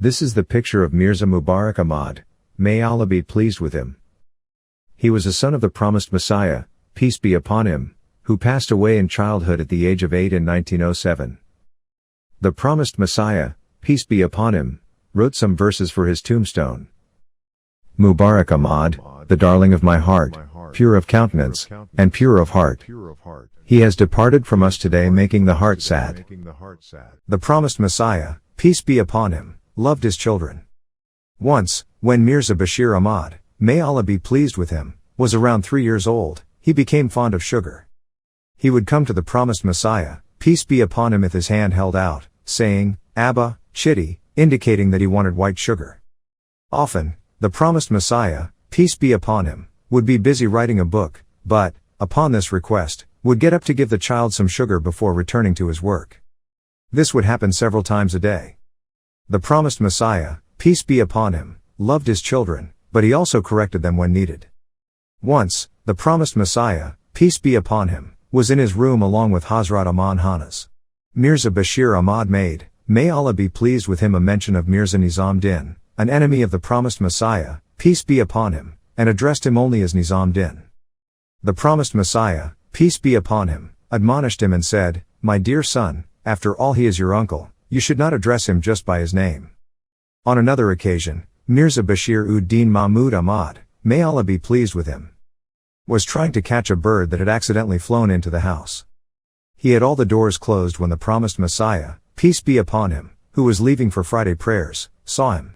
This is the picture of Mirza Mubarak Ahmad, may Allah be pleased with him. He was a son of the promised Messiah, peace be upon him, who passed away in childhood at the age of 8 in 1907. The promised Messiah, peace be upon him, wrote some verses for his tombstone. Mubarak Ahmad, the darling of my heart, pure of countenance, and pure of heart. He has departed from us today, making the heart sad. The promised Messiah, peace be upon him, loved his children. Once, when Mirza Bashir Ahmad, may Allah be pleased with him, was around 3 years old, he became fond of sugar. He would come to the promised Messiah, peace be upon him, with his hand held out, saying, Abba, Chitty, indicating that he wanted white sugar. Often, the promised Messiah, peace be upon him, would be busy writing a book, but, upon this request, would get up to give the child some sugar before returning to his work. This would happen several times a day. The promised Messiah, peace be upon him, loved his children, but he also corrected them when needed. Once, the promised Messiah, peace be upon him, was in his room along with Hazrat Aman Hanas. Mirza Bashir Ahmad made, may Allah be pleased with him, a mention of Mirza Nizam Din, an enemy of the promised Messiah, peace be upon him, and addressed him only as Nizam Din. The promised Messiah, peace be upon him, admonished him and said, my dear son, after all he is your uncle, you should not address him just by his name. On another occasion, Mirza Bashir ud-Din Mahmud Ahmad, may Allah be pleased with him, was trying to catch a bird that had accidentally flown into the house. He had all the doors closed when the promised Messiah, peace be upon him, who was leaving for Friday prayers, saw him.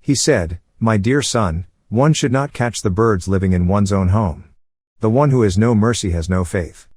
He said, my dear son, one should not catch the birds living in one's own home. The one who has no mercy has no faith.